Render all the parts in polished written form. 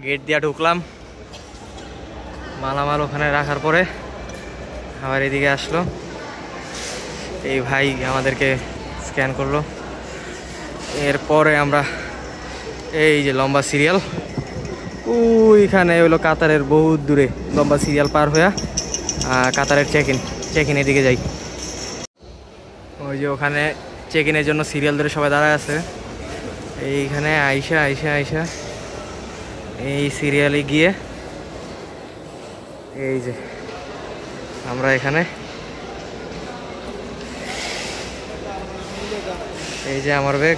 Gate দিয়ে ঢুকলাম, মালামাল ওখানে রাখার পরে আবার এদিকে আসলো। এই ভাই আমাদেরকে স্ক্যান করলো। এরপরে আমরা এই যে লম্বা সিরিয়াল, ওইখানে হলো কাতারের বহুত দূরে লম্বা সিরিয়াল পার হয়ে কাতারের চেক ইনের দিকে যাই। ওই যে ওখানে চেক ইনের জন্য সিরিয়াল ধরে সবাই দাঁড়ায় আছে। এইখানে আইসা এই সিরিয়ালে গিয়ে এই যে আমরা এখানে, এই যে আমার ব্যাগ,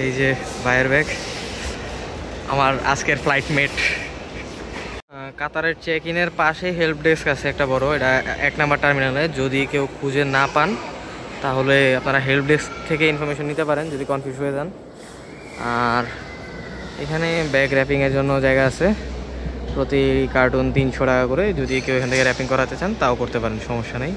এই যে ভাইয়ের ব্যাগ, আমার আজকের ফ্লাইট মেট। কাতারের চেক ইনের পাশে হেল্প ডেস্ক আছে একটা বড়, এটা 1 নাম্বার টার্মিনালে। যদি কেউ খুঁজে না পান তাহলে আপনারা হেল্প ডেস্ক থেকে ইনফরমেশন নিতে পারেন যদি কনফিউজ হয়ে যান। আর এখানে ব্যাগ র্যাপিংয়ের জন্য জায়গা আছে, প্রতি কার্টুন 300 টাকা করে। যদি কেউ এখান থেকে র্যাপিং করাতে চান তাও করতে পারেন, সমস্যা নেই।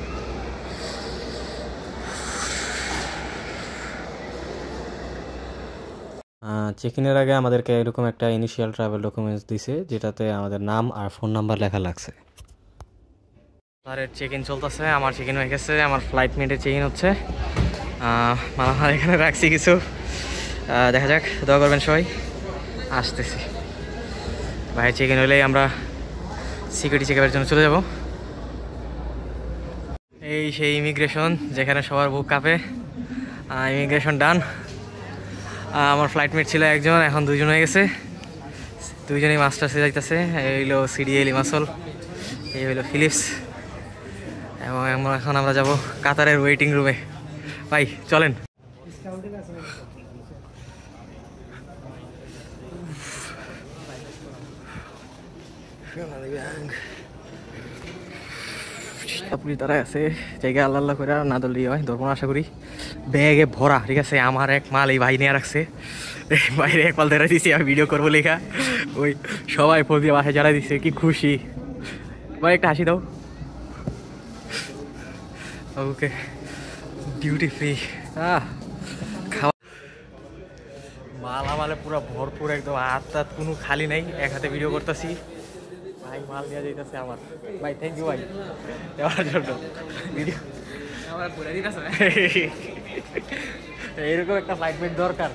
চেক ইনের আগে আমাদেরকে এরকম একটা ইনিশিয়াল ট্রাভেল ডকুমেন্টস দিছে, যেটাতে আমাদের নাম আর ফোন নাম্বার লেখা লাগছে। তার চেক ইন চলতেছে, আমার চেক ইন হয়ে গেছে, আমার ফ্লাইট মেটের চেক ইন হচ্ছে। মালামাল এখানে রাখছি কিছু, দেখা যাক, দোয়া করবেন সবাই। আসতেছি ভাই, চেক ইন হলেই আমরা সিকিউরিটি চেকআপের জন্য চলে যাব। এই সেই ইমিগ্রেশন যেখানে সবার বুক কাঁপে। ইমিগ্রেশন ডান। আমার ফ্লাইটমেট ছিল একজন, এখন 2 জন হয়ে গেছে। 2 জনই মাস্টার্সে যাইতেছে। এই হইলো সিডিএ লিমাসল, এই হইলো ফিলিপস, এবং এখন আমরা যাব কাতারের ওয়েটিং রুমে। ভাই চলেন। আপনি তারা আছে জায়গা আল্লাহ আল্লাহ করে না দলই হয়, ধরবো আশা করি। ব্যাগে ভরা, ঠিক আছে। আমার এক মাল এই ভাই নিয়ে রাখছে, বাইরে এক মাল ধরে দিছি, আমি ভিডিও করবো লেখা। ওই সবাই ফোন দিয়ে বাসায় জানাই দিচ্ছে, কি খুশি ভাই। একটা হাসি দাও। ওকে, ডিউটি ফ্রি। খাওয়া মালামালে পুরো ভরপুর একদম, হাত কোনো খালি নাই। এক হাতে ভিডিও করতেছি, ভাই মাল নিয়ে যাইতেছে আমার। ভাই থ্যাংক ইউ ভাই দেওয়ার জন্য ভিডিও। এইরকম একটা ফ্লাইটমেট দরকার।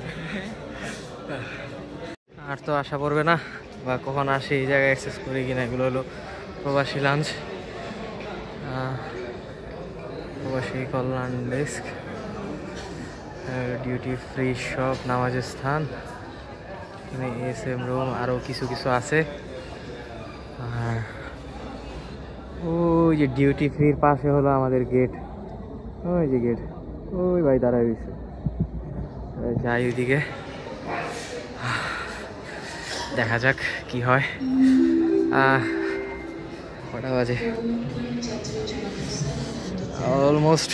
আর তো আশা পড়বে না, বা কখন আসে এই জায়গায় অ্যাক্সেস করি কিনা। এগুলো হলো প্রবাসী লাঞ্চ, প্রবাসী কল্যাণ ডেস্ক, ডিউটি ফ্রি শপ, নামাজের স্থান, এখানে এসএম রুম, আরও কিছু কিছু আছে। আর ওই যে ডিউটি ফ্রির পাশে হলো আমাদের গেট, ওই যে গেট, ওই ভাই দাঁড়ায় দিচ্ছে। যাই ওইদিকে, দেখা যাক কি হয়। কটা বাজে? অলমোস্ট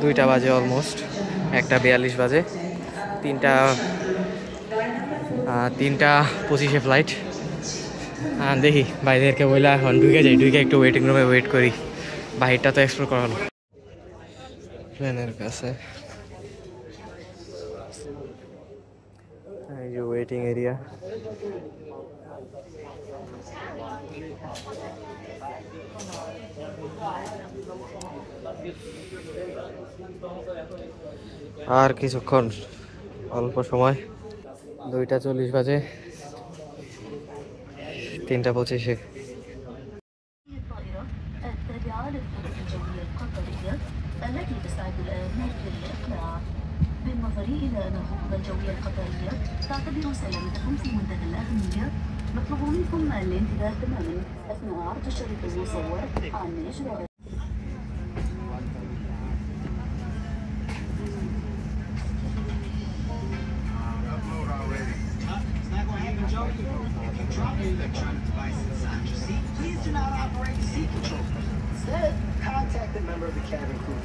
2টা বাজে, অলমোস্ট 1:42 বাজে। 3:25 ফ্লাইট। দেখি বাইরেকে বইলা এখন ঢুকে যাই, ঢুকে একটু ওয়েটিং রুমে ওয়েট করি। বাহিরটা তো এক্সপ্লোর করা হলো। প্লেনের কাছে এই যে ওয়েটিং এরিয়া। আর কিছুক্ষণ, অল্প সময়। 2:40 বাজে, 3:25। التي تسعد الآن للإقلاع. بالنظر إلى أن الخطوط الجوية القطرية تعتبر سلامتكم في منتهى الأهمية، نطلب منكم الانتباه تماما أثناء عرض الشريط المصور عن إجراء. Please do not operate seat control. Instead, contact a member of the cabin crew.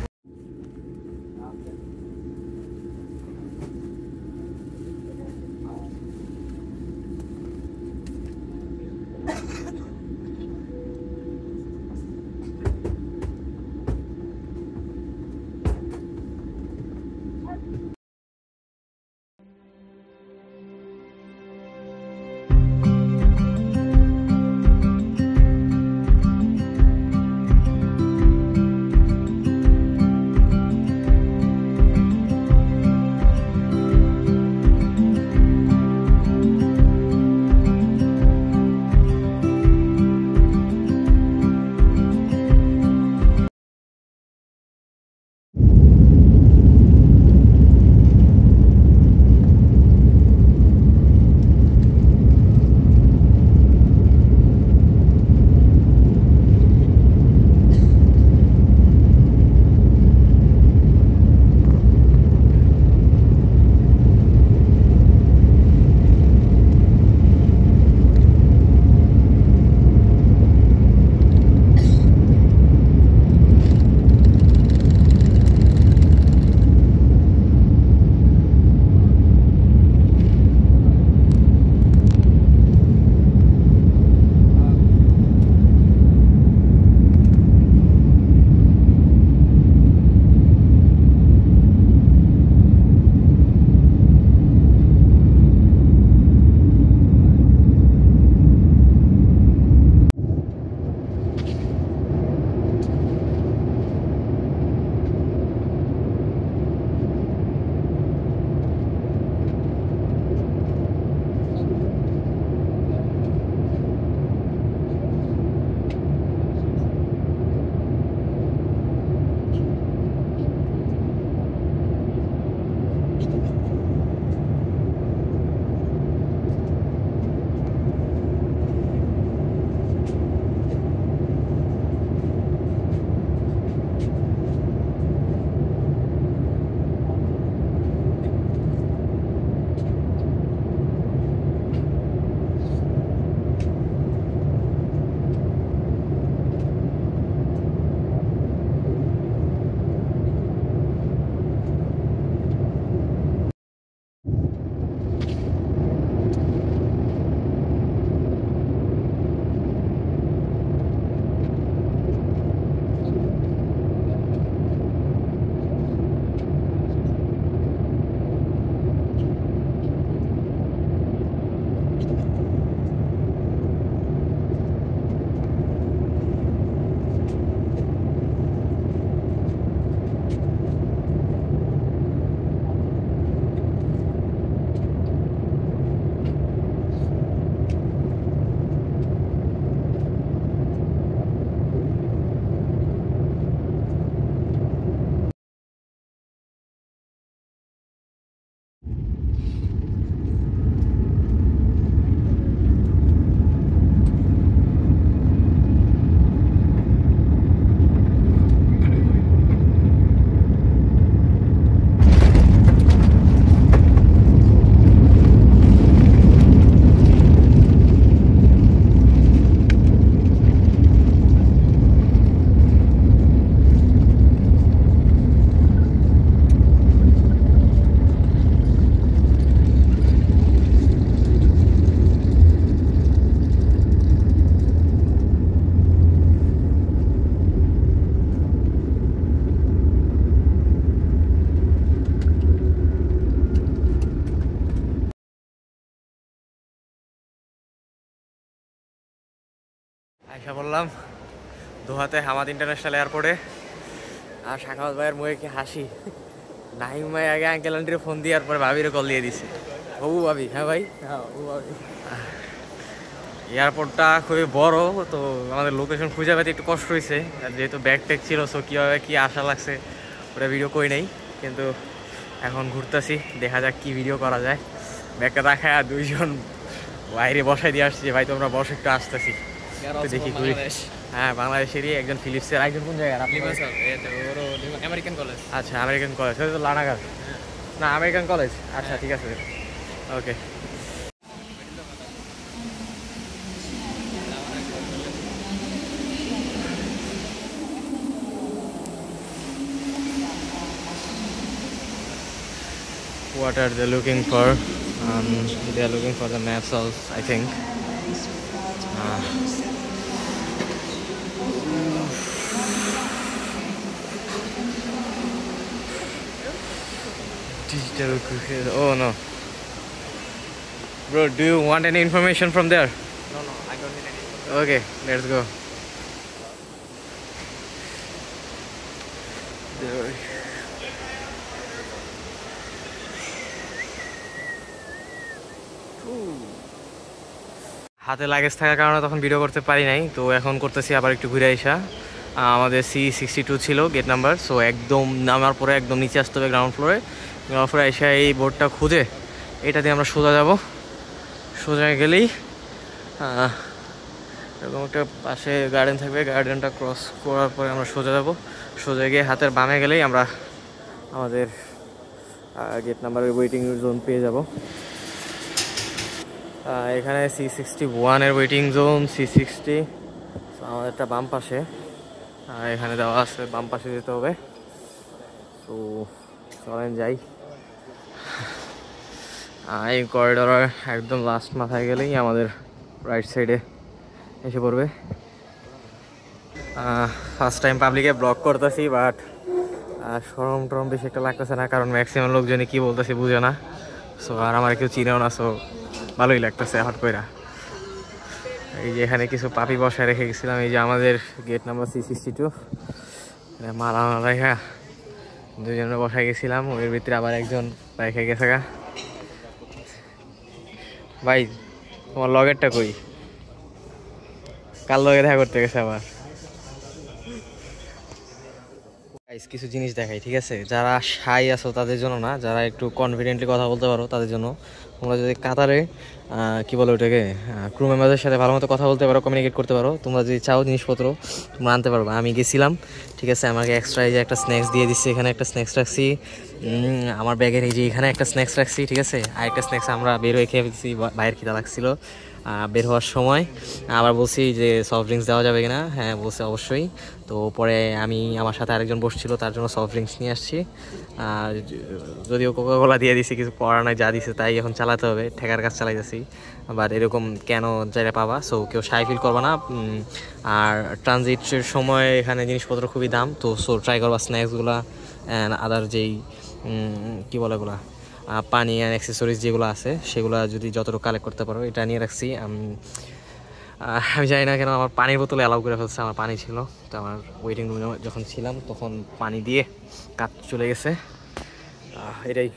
আইসা বললাম দোহাতে হামাদ ইন্টারন্যাশনাল এয়ারপোর্টে। আর শাখাওয়াত ভাইয়ের মুখে কি হাসি। নাহিম ভাই আগে আঙ্কেল আন্টির ফোন দিয়ে পরে ভাবিরে কল দিয়ে দিছে। হবু ভাবি, হ্যাঁ ভাই। এয়ারপোর্টটা খুবই বড়, তো আমাদের লোকেশন খুঁজে পেতে একটু কষ্ট হয়েছে, যেহেতু ব্যাগ ট্যাগ ছিল। সো কীভাবে কী আশা লাগছে ওটা ভিডিও করি নাই, কিন্তু এখন ঘুরতেছি, দেখা যাক কি ভিডিও করা যায়। ব্যাগটা রাখায় আর দুইজন বাইরে বসাই দিয়ে আসছি, ভাই তোমরা বসে একটু আসতেছি দেখি ঘুরি। হ্যাঁ, বাংলাদেশেরই একজন ফিলিপসের, একজন কোন জায়গায়? American college. আচ্ছা, আমেরিকান কলেজ, তো লানাগার না, আমেরিকান কলেজ। আচ্ছা ঠিক আছে, ওকে। What are they looking for? They are looking for the maps also, I think. Digital cricket. Oh no, bro. Do you want any information from there? No, I don't need any. Okay, let's go. There. হাতে luggage থাকার কারণে তখন video করতে পারি নাই, তো এখন করতেছি আবার একটু ঘুরে আসা। আমাদের C62 ছিল গেট নাম্বার। সো একদম নামার পরে একদম নিচে আসতে হবে গ্রাউন্ড ফ্লোরে এসে এই বোর্ডটা খুঁজে এটা দিয়ে আমরা সোজা যাব। সোজা গেলেই এরকম একটা পাশে গার্ডেন থাকবে, গার্ডেনটা ক্রস করার পরে আমরা সোজা যাব। সোজা গিয়ে হাতের বামে গেলেই আমরা আমাদের গেট নাম্বারের ওয়েটিং জোন পেয়ে যাব। এখানে C61 এর ওয়েটিং জোন, C60 আমাদেরটা বাম পাশে, এখানে দেওয়া আছে বাম পাশে যেতে হবে। তো চলেন যাই। এই করিডোরের একদম লাস্ট মাথায় গেলেই আমাদের রাইট সাইডে এসে পড়বে। ফার্স্ট টাইম পাবলিকে ব্লগ করতেছি, বাট শরম টরম বেশি একটা লাগতেছে না, কারণ ম্যাক্সিমাম লোকজনই কী বলতেছে বুঝে না। সো আর আমার কেউ চিনেও না, সো ভালোই লাগতেছে হট কইরা। এই যে এখানে কিছু পাপি বসায় রেখে গেছিলাম, এই যে আমাদের গেট নাম্বার C62 মালা রেখা দুজনে বসায় গেছিলাম, ওর ভিতরে আবার একজন রেখে গেছে গা। ভাই তোমার লগেরটা কই? কার লগে দেখা করতে গেছে আবার? কিছু জিনিস দেখাই, ঠিক আছে? যারা শাই আছো তাদের জন্য না, যারা একটু কনফিডেন্টলি কথা বলতে পারো তাদের জন্য। তোমরা যদি কাতারে কি বলো ওটাকে, ক্রু মেম্বারদের সাথে ভালো মতো কথা বলতে পারো, কমিউনিকেট করতে পারো, তোমরা যদি চাও জিনিসপত্র তোমরা আনতে পারবে। আমি গেছিলাম, ঠিক আছে, আমাকে এক্সট্রা এই যে একটা স্ন্যাক্স দিয়ে দিচ্ছি, এখানে একটা স্ন্যাক্স রাখছি আমার ব্যাগের, এই যে এখানে একটা স্ন্যাক্স রাখছি, ঠিক আছে। আর একটা স্ন্যাক্স আমরা বের হয়ে খেয়ে ফেলছি, বাইরের খিদা লাগছিল বের হওয়ার সময়। আবার বলছি যে সফট ড্রিঙ্কস দেওয়া যাবে কিনা, হ্যাঁ বলছে অবশ্যই। তো পরে আমি আমার সাথে আরেকজন বসছিল, তার জন্য সফট ড্রিঙ্কস নিয়ে আসছি। যদিও কোকাকোলা দিয়ে দিছি, কিছু পড়া নয়, যা দিছে তাই এখন চালাতে হবে, ঠেকার কাজ চালাইতেছি। বাট এরকম কেন জায়গা পাবা, সো কেউ শাই ফিল করবা না। আর ট্রানজিটের সময় এখানে জিনিসপত্র খুবই দাম, তো সো ট্রাই করবা স্ন্যাক্সগুলো অ্যান্ড আদার যেই কী বলে এগুলো পানি অ্যান্ড অ্যাক্সেসরিজ যেগুলো আছে সেগুলো যদি যতটুকু কালেক্ট করতে পারো। এটা নিয়ে রাখছি। আমি জানি না কেন আমার পানির বোতলে অ্যালাউ করে ফেলছে, আমার পানি ছিল, তো আমার ওয়েটিং রুমে যখন ছিলাম তখন পানি দিয়ে কাজ চলে গেছে, এটাই।